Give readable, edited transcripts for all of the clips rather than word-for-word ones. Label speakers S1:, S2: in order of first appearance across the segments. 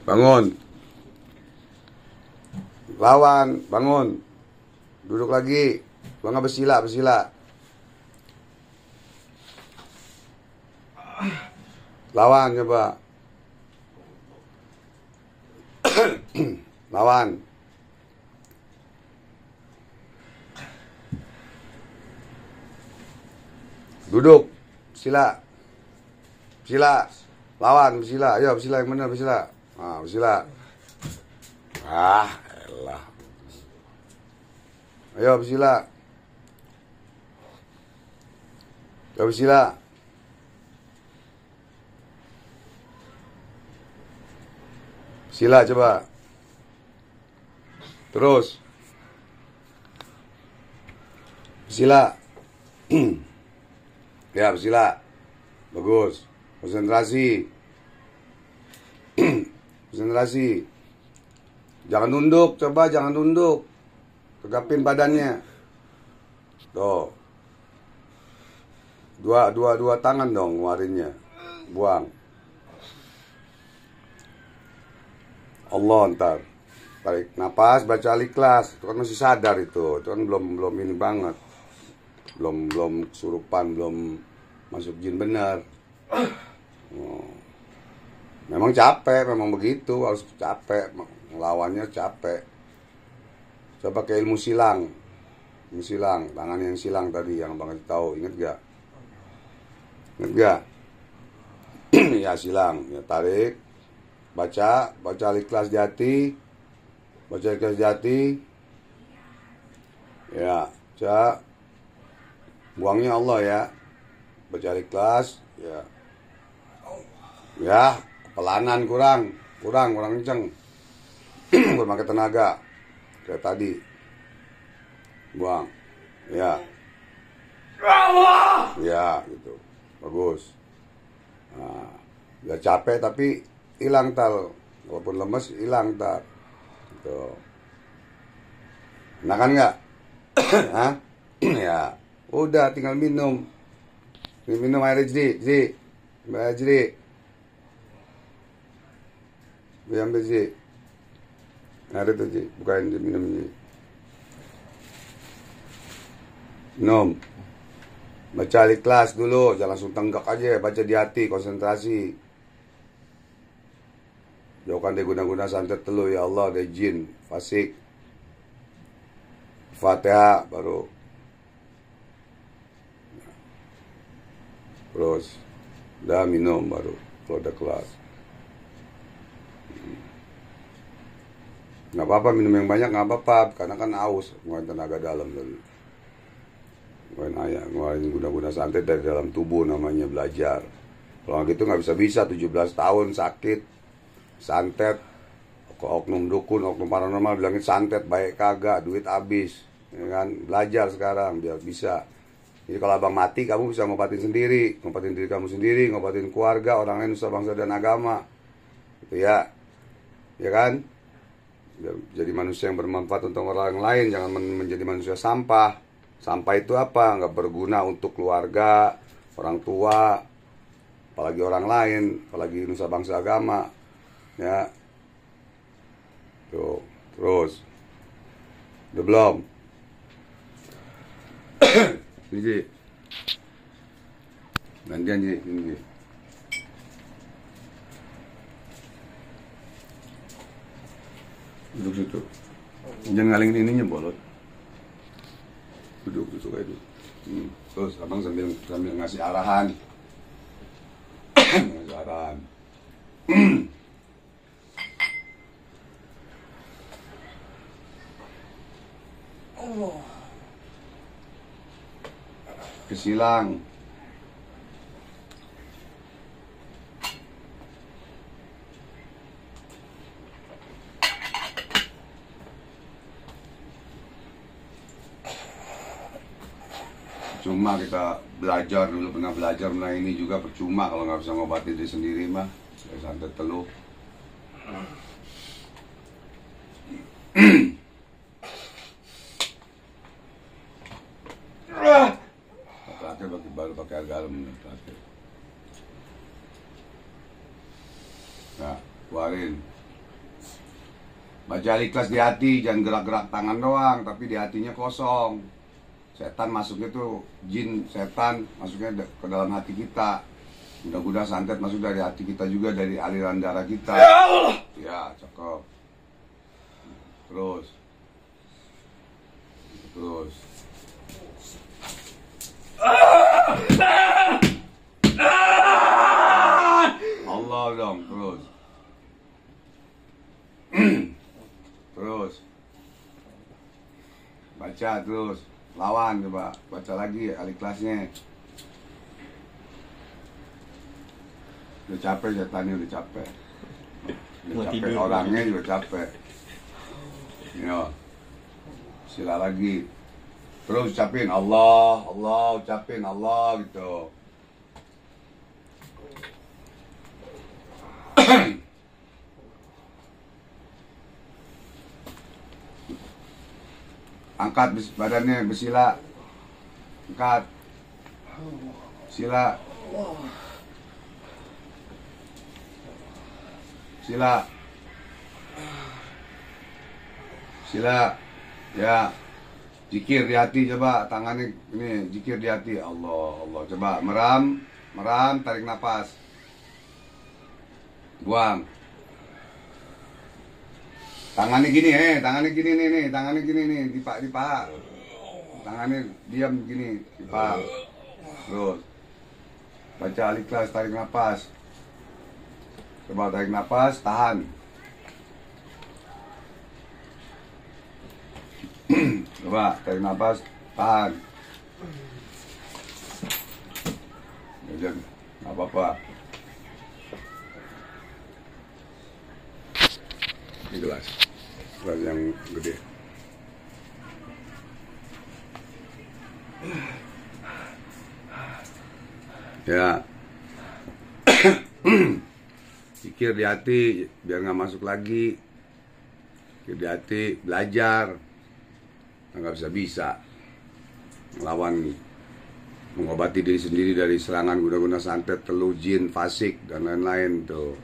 S1: Bangun. Lawan, bangun. Duduk lagi. Gua nggak bersila. Lawan coba. Lawan. Duduk. Bersila. Lawan, bersila. Ayo, bersila yang benar, bersila. Nah, bersila. Elah. Ayo, bersila. Ayo, bersila. Bersila coba. Terus. Bersila. Ya, bersila. Bagus. Konsentrasi. Konsentrasi. Jangan nunduk, coba jangan nunduk. Tegapin badannya. Tuh. Dua tangan dong ngeluarinnya. Buang. Allah ntar. Tarik napas, baca Al-Ikhlas. Itu kan masih sadar itu. Itu kan belum ini banget. Belum kesurupan, belum masuk jin benar. Memang capek, memang begitu, harus capek, melawannya capek. Coba ke ilmu silang, tangan yang silang tadi yang Bang tahu, inget gak? Ya silang, ya tarik, baca Al-Ikhlas Jati, ya, baca, buangnya Allah ya, baca Al-Ikhlas, ya, pelanan kurang kenceng, berpakai tenaga, kayak tadi, buang, ya, gitu, bagus. Nah, udah capek tapi hilang tal, walaupun lemes hilang tal, gitu. Enakan nggak? Hah? Ya, udah tinggal minum air Ji. Ambil Ji. Ada tuh Ji, bukain Ji, minum Ji. Minum. Baca Al-Ikhlas dulu, jangan langsung tenggak aja, baca di hati, konsentrasi. Jauhkan dari guna-guna santet telu ya Allah, dari jin, fasik. Fatihah baru. Terus udah minum baru kalau udah kelas. Nggak apa-apa minum yang banyak, nggak apa-apa karena kan haus, ngeluarin tenaga dalam tadi. Ngeluarin guna-guna santet dari dalam tubuh, namanya belajar. Kalau gitu nggak bisa 17 tahun sakit santet, oknum dukun, oknum paranormal bilangin santet baik kagak, duit habis, ya kan? Belajar sekarang biar bisa. Jadi kalau abang mati, kamu bisa ngobatin sendiri, ngobatin diri kamu sendiri, ngobatin keluarga, orang lain, nusa bangsa dan agama, gitu ya, ya kan? Jadi manusia yang bermanfaat untuk orang lain, jangan menjadi manusia sampah. Sampah itu apa? Nggak berguna untuk keluarga, orang tua, apalagi orang lain, apalagi nusa bangsa agama, ya. Tuh, terus, udah belum? Ji, gantian Ji, ini. Duduk situ. Jangan ngalingin ininya bolot. Duduk aja dulu. Terus abang sambil ngasih arahan. Ngasih arahan. Kesilang. Cuma kita belajar dulu, pernah belajar mengenai ini juga percuma kalau nggak bisa ngobatin diri sendiri mah. Saya santet teluh. Terakhir baru pakai air garam terakhir. Nah, keluarin. Baca Al-Ikhlas di hati, jangan gerak-gerak tangan doang, tapi di hatinya kosong. Setan masuknya tuh, jin setan masuknya ke dalam hati kita. Mudah-mudahan santet masuk dari hati kita juga, dari aliran darah kita. Ya, cakep. Terus. Allah dong, terus. Terus. Baca terus. Lawan coba. Baca lagi Al-Ikhlasnya. Udah capek setannya, udah capek. Udah capek, orangnya juga capek. Ya. Sila lagi. Terus ucapin Allah, Allah, ucapin Allah gitu. Angkat badannya, bersila. Angkat. Sila. Sila. Sila. Ya. Zikir di hati coba, tangannya ini, zikir di hati. Allah, Allah. Coba meram, tarik nafas. Buang. Tangannya gini, tangannya gini nih, tangannya gini nih, di paha. Tangannya diam gini, di paha. Terus. Baca Al-Ikhlas, tarik nafas. Coba tarik nafas, tahan. Coba tarik nafas, tahan. Jangan, nggak apa-apa. Ini gelas yang gede. Ya. Pikir di hati biar nggak masuk lagi. Pikir di hati, belajar. Nggak bisa melawan, mengobati diri sendiri dari serangan guna-guna santet, teluh, jin, fasik dan lain-lain tuh.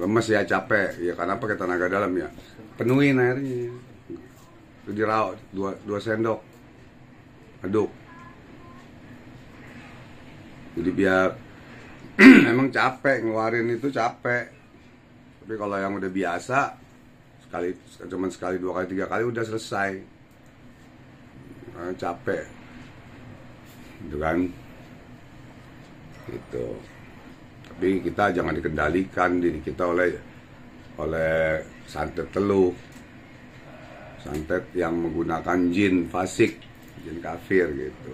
S1: Lemes ya, capek ya, karena pakai tenaga dalam ya. Penuhin airnya, itu dirauk 2 sendok, aduk. Jadi biar emang capek ngeluarin itu, capek. Tapi kalau yang udah biasa cuman sekali, 2 kali, 3 kali udah selesai. Capek gitu kan, gitu. Tapi kita jangan dikendalikan diri kita oleh santet teluh, santet yang menggunakan jin fasik, jin kafir gitu.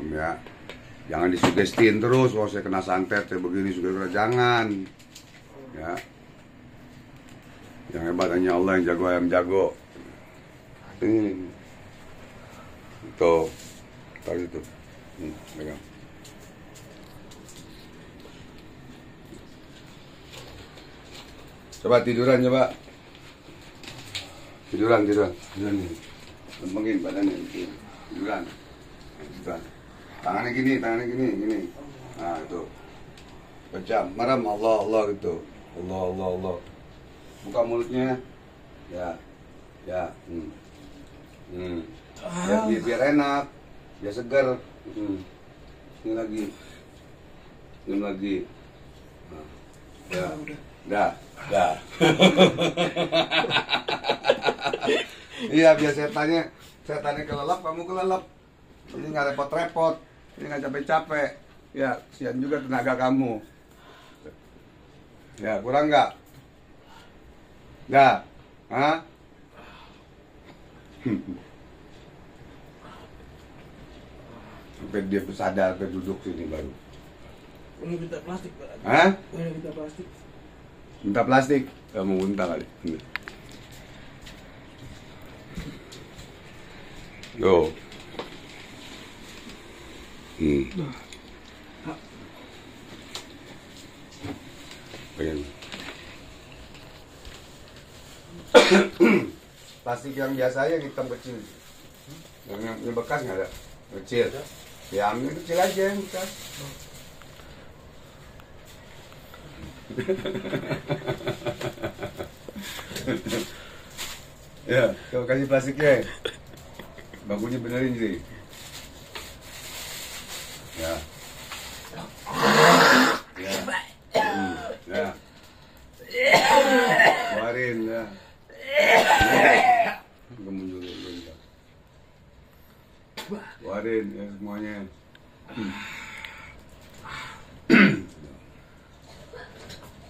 S1: Ya, jangan disugestiin terus, oh saya kena santet, saya begini, sudah jangan. Ya, yang hebat hanya Allah, yang jago ayam jago. Ini tuh, taruh itu, pegang. Coba tiduran, coba. Tiduran ini. Lempengin badannya, tiduran. Tangannya gini. Nah itu. Baca, maram Allah, Allah gitu. Allah. Buka mulutnya. Ya. Biar enak, biar segar. Ini lagi. Nah, ya. Dah. Iya, biar setannya kelelap, kamu kelelap. Ini nggak repot-repot, ini nggak capek-capek. Ya, kesian juga tenaga kamu. Ya, kurang nggak? Dah, hah? Sampai dia sadar, sampai duduk sini baru.
S2: Ini minta plastik, Pak.
S1: Hah?
S2: Ini minta plastik.
S1: Minta plastik? Mau muntah kali. Tuh. Pengen. Plastik yang biasa yang hitam kecil. Yang bekas nggak ada? Kecil. Ya ambil kecil aja yang bekas. Ya, kau kasih plastiknya. Bangkunya benerin sih. Ya. Ya. Ya. Keluarin ya. Kamu dulu. Keluarin ya semuanya.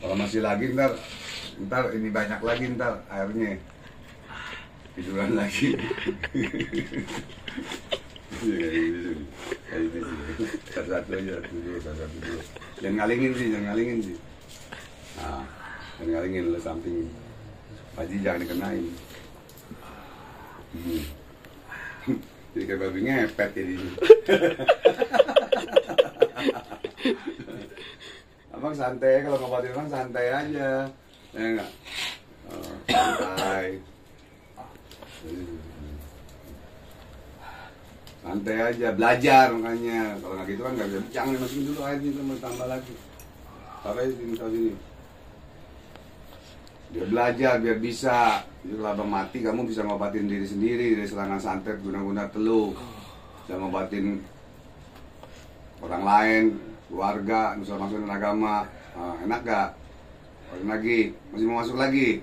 S1: Kalau masih lagi ntar ini banyak lagi ntar airnya. Tiduran lagi. Satu-satu aja dulu. Jangan ngalingin sih. Nah, jangan ngalingin lo samping. Paji jangan dikenain. Jadi kayak babi ngepet jadi. Abang santai, kalau ngobatin orang santai aja. Ya enggak? Santai. Santai aja, belajar makanya. Kalau nggak gitu kan nggak bisa. Jangan dimasukin dulu airnya, itu mau tambah lagi. Taruh sini. Biar belajar, biar bisa. Jadi kalau abang mati, kamu bisa ngobatin diri sendiri dari serangan santet guna-guna teluk. Bisa ngobatin orang lain, keluarga, bisa masukin agama. Nah, enak gak? Lagi, masih mau masuk lagi?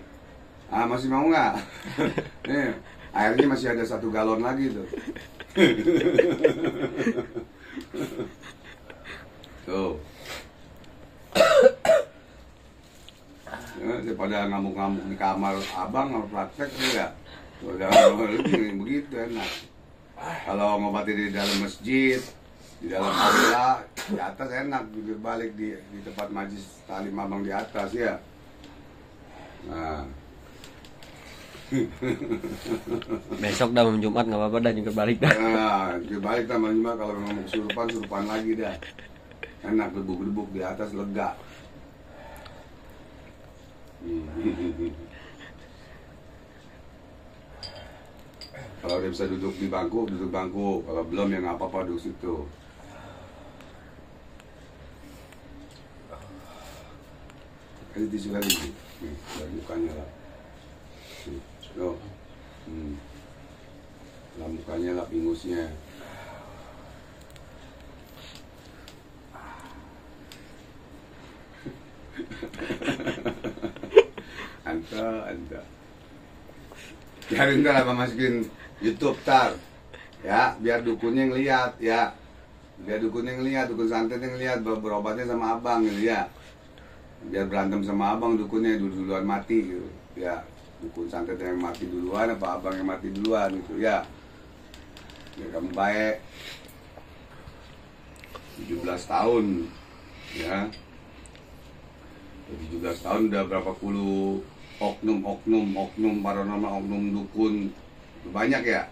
S1: Masih mau nggak? Nih, airnya masih ada 1 galon lagi tuh. Tuh. Ya, daripada ngamuk-ngamuk di kamar abang kalau praktek enggak. Udah begitu enak. Kalau ngobatin di dalam masjid, di dalam aula, di atas enak, jungkir balik di tempat majlis talim abang di atas ya. Nah.
S3: Besok dah malam Jumat nggak apa-apa dah jungkir balik dah.
S1: Nah, jungkir balik dah malam Jumat, kalau memang kesurupan lagi dah. Enak debuk-debuk di atas lega. Kalau dia bisa duduk di bangku, duduk bangku. Kalau belum ya nggak apa-apa duduk situ. Kasih tisu lagi nih, dari mukanya lah. Tuh. Lah mukanya lah pingusnya. Anta. Biarin ntar apa masukin YouTube tar. Ya, biar dukunnya ngeliat ya. Biar dukunnya ngeliat, dukun santetnya ngeliat berobatnya sama abang gitu ya. Biar berantem sama abang dukunnya duluan mati gitu. Ya, dukun santetnya yang mati duluan apa abang yang mati duluan gitu ya. Biar kamu baik. 17 tahun ya. 17 tahun udah berapa puluh oknum paranormal, oknum dukun banyak ya?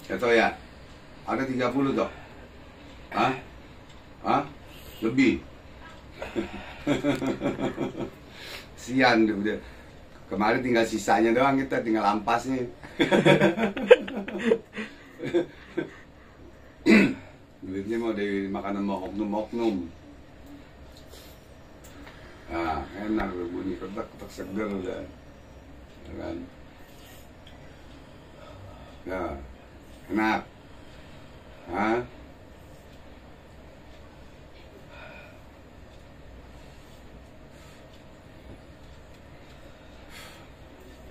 S1: Ya toh ya? Ada 30 toh? Hah? Lebih? Sian udah. Kemarin tinggal sisanya doang, kita tinggal ampasnya. Duitnya mau dari makanan mau oknum. Nah, enak bunyi ketek seger udah. Ya kan? Ya, enak. Hah?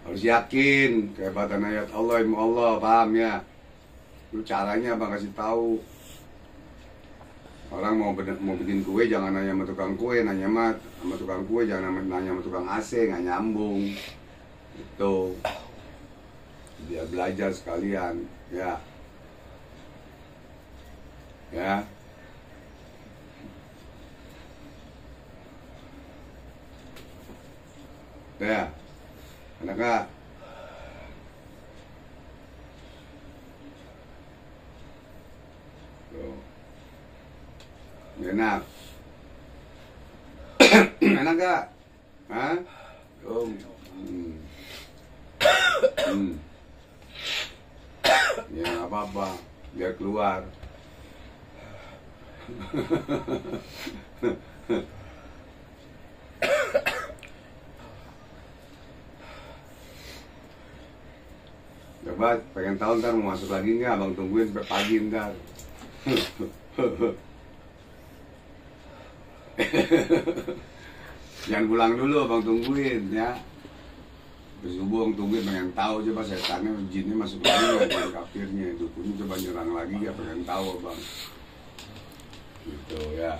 S1: Harus yakin kehebatan ayat Allah, ilmu Allah, paham ya? Itu caranya abang kasih tahu. Orang mau bikin kue jangan nanya sama tukang kue, nanya sama tukang kue, jangan nanya sama tukang AC, nggak nyambung. Itu dia belajar sekalian, ya. Ya. Ya. Enak gak? Tuh. Enak. Enak gak? Hah? Ya gak apa-apa, biar keluar. Coba pengen tahu ntar mau masuk lagi nggak? Abang tungguin sampai pagi ntar. Jangan pulang dulu, abang tungguin ya. Terus subuh abang tungguin, pengen tahu coba setannya, jinnya masuk lagi nggak, jin kafirnya, dukunnya coba nyerang lagi ya, pengen tahu abang. Gitu ya.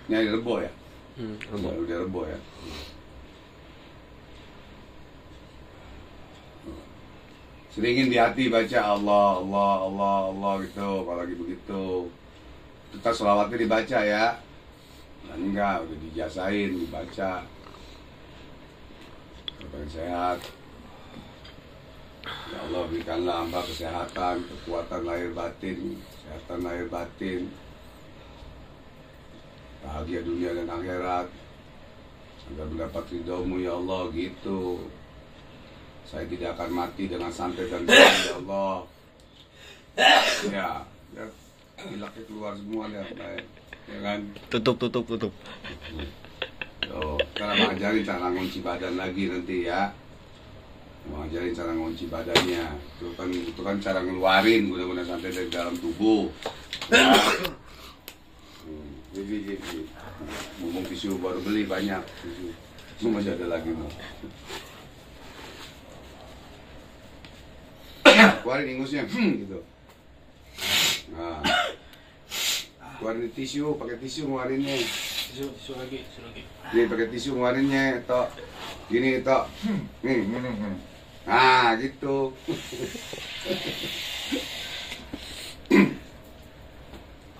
S1: Ini ada rebo ya?
S3: Rebo.
S1: Udah rebo ya. Seringin di hati baca Allah, Allah, Allah, Allah gitu, apalagi begitu. Tetap sholawatnya dibaca ya. Nah, enggak, udah dijasain, dibaca. Supaya sehat. Ya Allah, berikanlah hamba kesehatan, kekuatan lahir batin, kesehatan lahir batin, bahagia dunia dan akhirat, agar mendapat ridhomu ya Allah, gitu. Saya tidak akan mati dengan santai dan benar ya Allah. Ya, ya, hilaknya keluar semua lihat, ya kan?
S3: Tutup.
S1: Oh, sekarang ngajarin cara ngunci badan lagi nanti ya. Mau ngajarin cara ngunci badannya. Itu kan cara ngeluarin guna-guna santai dari dalam tubuh. Ya. Jadi. Ngomong tisu baru beli banyak. Tisu masih ada lagi mau. Keluarin ingusnya, gitu. Nah, keluarin tisu, pakai tisu ngeluarinnya.
S2: Tisu lagi.
S1: Nih pakai tisu ngeluarinnya, tok. Gini tok. Nih. Nah, gitu.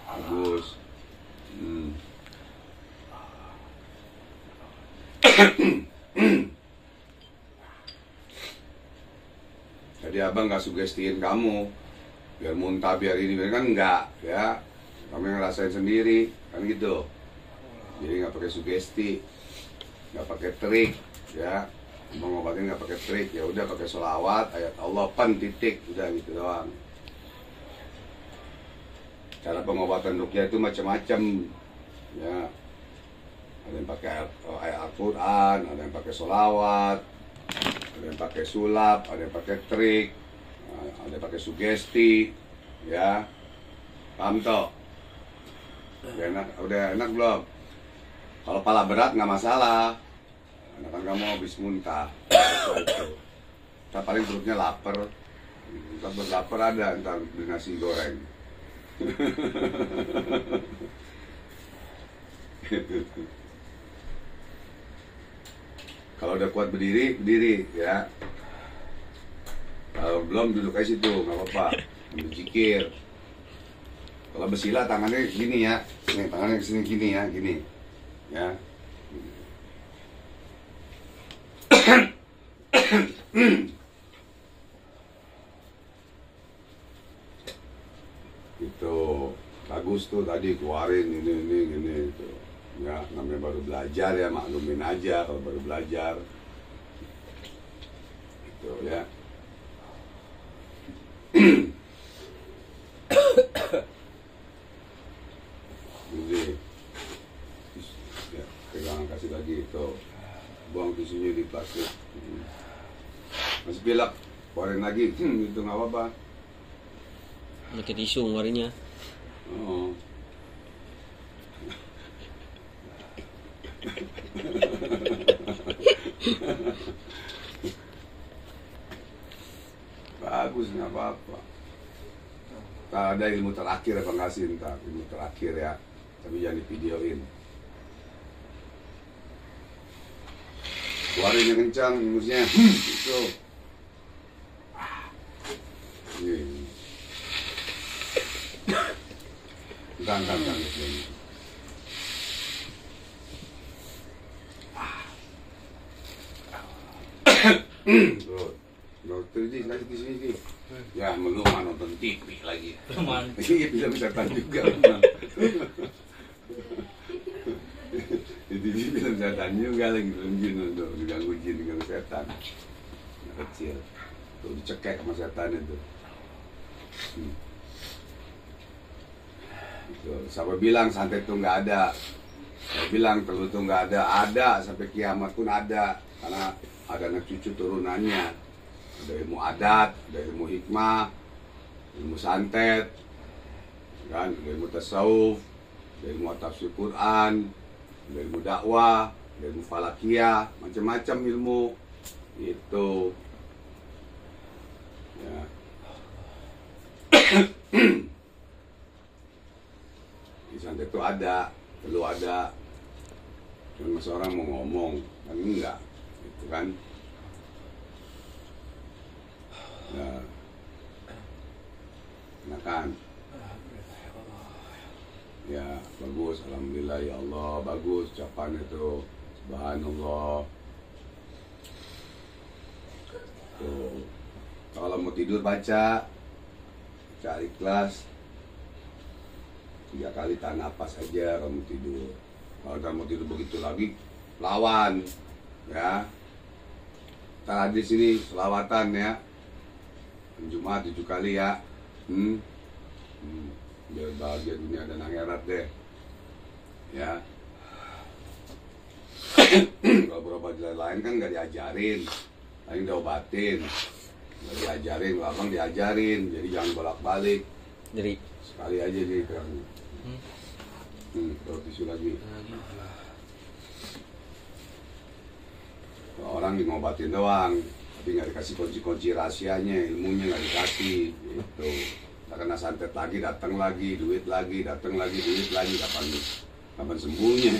S1: Bagus. Jadi abang nggak sugestiin kamu biar muntah, biar ini, biar kan enggak ya, kamu yang ngerasain sendiri kan gitu. Jadi nggak pakai sugesti, nggak pakai trik ya, mau ngobatin nggak pakai trik, ya udah pakai sholawat, ayat Allah, titik, udah gitu doang. Cara pengobatan ruqyah itu macam-macam ya, ada yang pakai ayat Al-Quran, ada yang pakai sholawat, ada yang pakai sulap, ada yang pakai trik, ada yang pakai sugesti, ya, paham toh? Udah enak belum? Kalau pala berat nggak masalah, karena kan kamu habis muntah, kita paling perutnya lapar, ntar berlapar ada, ntar beli nasi goreng. Kalau udah kuat berdiri, berdiri ya. Kalau belum duduk aja situ, nggak apa-apa. Ambil zikir. Kalau bersila tangannya gini ya, nih tangannya kesini gini ya, gini, ya. Itu bagus tuh tadi keluarin ini gini itu. Ya, namanya baru belajar ya, maklumin aja kalau baru belajar. Gitu ya. Jadi, ya, pegangan kasih lagi itu. Buang tisunya di plastik. Masih pilek, keluarin lagi, itu nggak apa-apa.
S3: Pakai tisu ngeluarinnya.
S1: Oh. Bagus, nggak apa-apa. Ntar ada ilmu terakhir ya, kasih ntar ilmu terakhir ya, tapi jangan di videoin. Keluarin yang kencang ingusnya, itu. Enggak. Tuh, kasih tisu ini. Ya, melumah nonton TV lagi. Iya, bisa setan juga. Di TV film setan juga lagi, film jin untuk diganggu jin, diganggu setan. Anak kecil, tuh dicekek sama setan itu. Sampai bilang santet itu nggak ada. Saya bilang telur itu nggak ada sampai kiamat pun ada, karena ada anak cucu turunannya. Ada ilmu adat, ada ilmu hikmah, ilmu santet, kan, ada ilmu tasawuf, ada ilmu tafsir Quran, ada ilmu dakwah, ada ilmu falakiyah, macam-macam ilmu itu. Ya. Di santet itu ada, perlu ada. Cuma seorang mau ngomong, kan enggak, gitu kan. Nah, nah kan. Ya, bagus, alhamdulillah ya Allah, bagus ucapan itu. Subhanallah. Tuh. Kalau mau tidur baca Ikhlas 3 kali tahan napas aja kalau mau tidur. Kalau mau tidur begitu lagi lawan, ya. Ntar di sini selawatan ya. Jumat 7 kali ya. Biar bahagia dunia dan akhirat deh. Ya. Kalau berobat lain kan nggak diajarin, paling diobatin. Nggak diajarin, abang diajarin. Jadi jangan bolak-balik.
S3: Jadi
S1: Sekali aja deh kan. Kalau tisu lagi. Orang di ngobatin doang, tapi nggak dikasih kunci-kunci rahasianya, ilmunya nggak dikasih, gitu. Nah, kena santet lagi, datang lagi, duit lagi, datang lagi, duit lagi, kapan sembuhnya?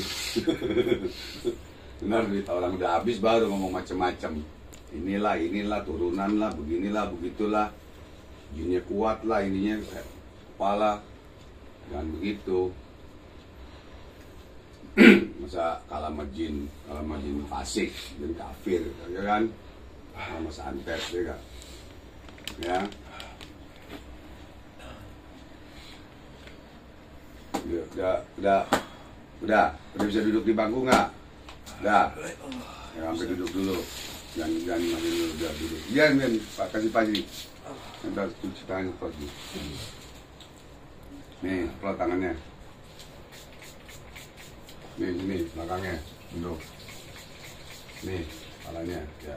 S1: Benar, duit orang udah habis baru ngomong macem-macem. Inilah, turunan lah, beginilah, begitulah. Jinnya kuat lah, ininya kepala, jangan begitu. Masa kalah sama jin fasik, jin kafir, ya kan? Sama santet, ya kan? Ya. Udah bisa duduk di bangku nggak? Udah. Ya, sampai duduk dulu. Jangan dulu, udah duduk. Iya, Pak, kasih pagi. Ntar cuci tangan pagi. Nih, pelot tangannya. Nih, sini, belakangnya, duduk. Nih, kepalanya, ya.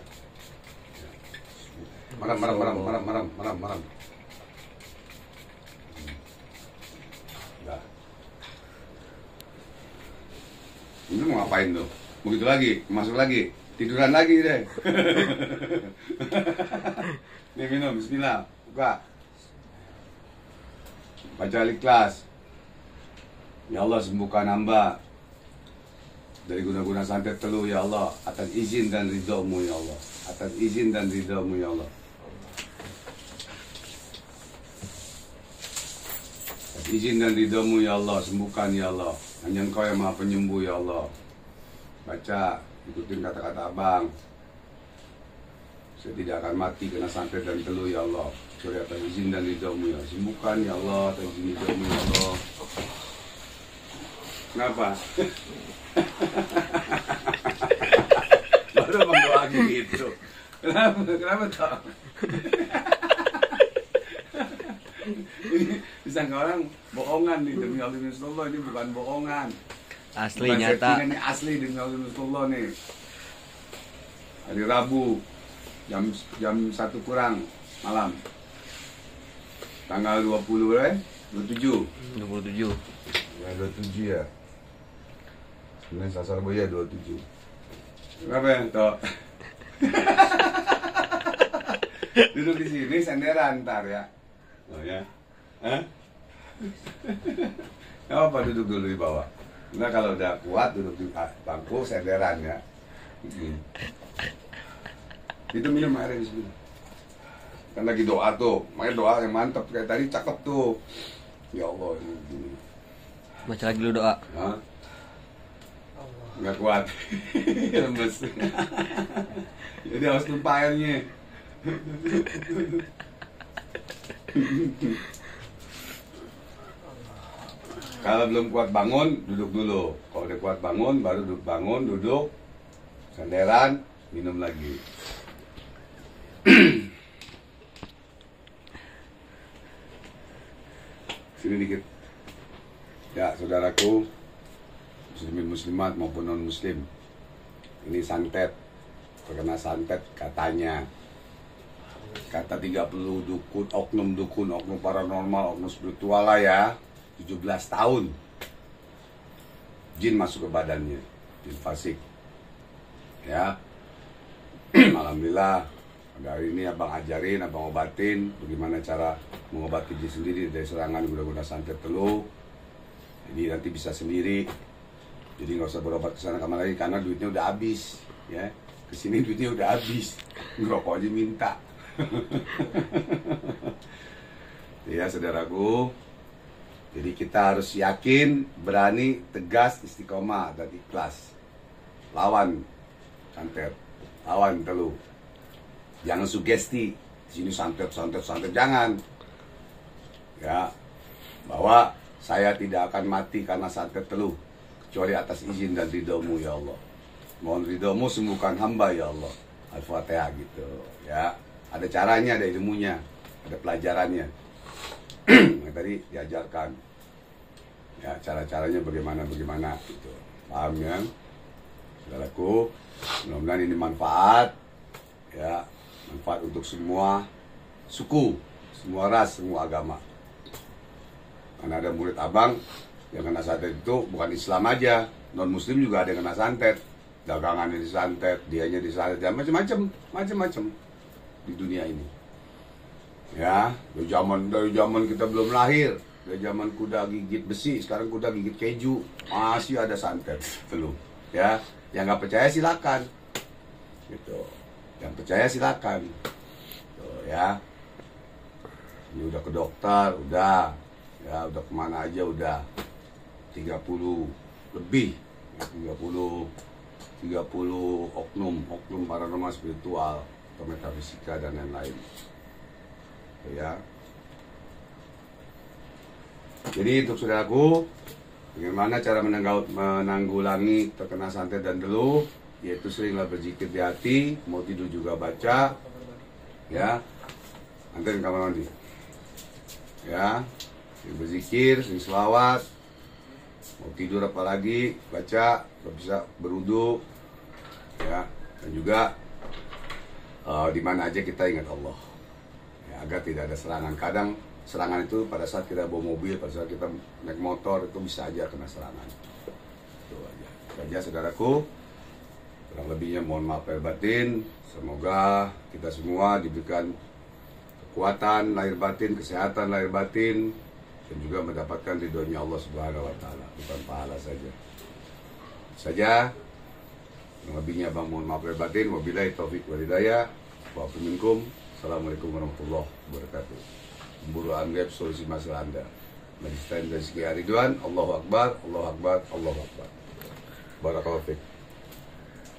S1: Maram. Udah. Ini mau ngapain tuh? Begitu lagi, masuk lagi, tiduran lagi deh. Nih minum, bismillah, buka. Baca Ikhlas. Ya Allah, sembuhkan hamba dari guna-guna santet telu ya Allah, atas izin dan ridho-Mu ya Allah, atas izin dan ridho-Mu ya Allah, atas izin dan ridho-Mu ya Allah, sembuhkan ya Allah, hanya Engkau yang Maha Penyembuh ya Allah. Baca, ikutin kata-kata abang. Saya tidak akan mati kena santet dan telu ya Allah, kecuali atas izin dan ridho-Mu ya Allah. Sembuhkan ya Allah, atas izin ridho-Mu ya Allah. Kenapa? Baru berdoa gitu. Kenapa toh? Ini disangka orang bohongan nih, demi Allah ini bukan bohongan.
S3: asli
S1: bukan
S3: nyata.
S1: Ini asli demi Allah nih. Hari Rabu jam 1 kurang malam. Tanggal 27.
S3: 27.
S1: Ya 27 ya. Senin Selasa Rabu ya 27. Kenapa ya, Tok? Duduk di sini senderan ntar ya. Oh ya. Hah? Gak apa duduk dulu di bawah. Nah kalau udah kuat duduk di bangku senderan ya. Itu minum air bismillah. Kan lagi doa tuh, makanya doa yang mantap kayak tadi cakep tuh. Ya Allah ini.
S3: Baca lagi dulu doa.
S1: Hah? Nggak kuat. Lemes. Jadi harus tumpah airnya. Kalau belum kuat bangun, duduk dulu. Kalau udah kuat bangun, baru duduk bangun, duduk, senderan, minum lagi. Sini dikit. Ya, saudaraku, muslimin muslimat maupun non muslim, ini santet terkena santet katanya. Kata 30 dukun, oknum paranormal, oknum spiritual lah ya, 17 tahun. Jin masuk ke badannya, jin fasik. Ya. Alhamdulillah, hari ini abang ajarin, abang obatin bagaimana cara mengobati diri sendiri dari serangan guna-guna santet teluh. Jadi nanti bisa sendiri. Jadi nggak usah berobat ke sana kemana lagi karena duitnya udah habis. Ya, kesini duitnya udah habis. Ngerokok aja minta. Ya saudaraku. Jadi kita harus yakin, berani, tegas, istiqomah dan ikhlas. Lawan santet, lawan teluh. Jangan sugesti, di sini santet, jangan. Ya, bahwa saya tidak akan mati karena santet teluh, kecuali atas izin dan ridhomu ya Allah. Mohon ridhomu sembuhkan hamba ya Allah. Al-Fatihah gitu. Ya, ada caranya, ada ilmunya, ada pelajarannya. Yang tadi diajarkan. Ya, cara-caranya bagaimana gitu. Paham ya? Saudaraku, mudah-mudahan ini manfaat. Ya, manfaat untuk semua suku, semua ras, semua agama. Karena ada murid abang yang kena santet itu bukan Islam aja, non Muslim juga ada yang kena santet, dagangannya disantet, dianya disantet, dan macam-macam di dunia ini. Ya, dari zaman kita belum lahir, dari zaman kuda gigit besi, sekarang kuda gigit keju, masih ada santet teluh. Ya, yang nggak percaya silakan, gitu. Yang percaya silakan. Tuh, ya. Ini udah ke dokter, udah. Ya, udah kemana aja udah. 30 lebih. 30 oknum paranormal spiritual, atau metafisika dan lain-lain. Tuh, ya. Jadi untuk saudaraku, bagaimana cara menanggulangi terkena santet dan teluh? Yaitu seringlah berzikir di hati, mau tidur juga baca, ya, anterin kamar mandi, ya, sering berzikir, sering selawat, mau tidur apalagi baca, kalau bisa berwudu, ya, dan juga di mana aja kita ingat Allah, ya, agar tidak ada serangan. Kadang serangan itu pada saat kita bawa mobil, pada saat kita naik motor itu bisa aja kena serangan. Itu aja saudaraku. Kurang lebihnya mohon maaf lahir batin. Semoga kita semua diberikan kekuatan lahir batin, kesehatan lahir batin, dan juga mendapatkan ridhonya Allah Subhanahu wa taala, bukan pahala saja. Kurang lebihnya bang mohon maaf lahir batin. Wabillahi taufik wal hidayah. Wa'afu minkum. Assalamualaikum warahmatullahi wabarakatuh. Memburu anggap solusi masalah Anda. Majlis dari segi Ridwan. Allahu Akbar, Allahu Akbar, Allahu Akbar. Barakallahu fiik.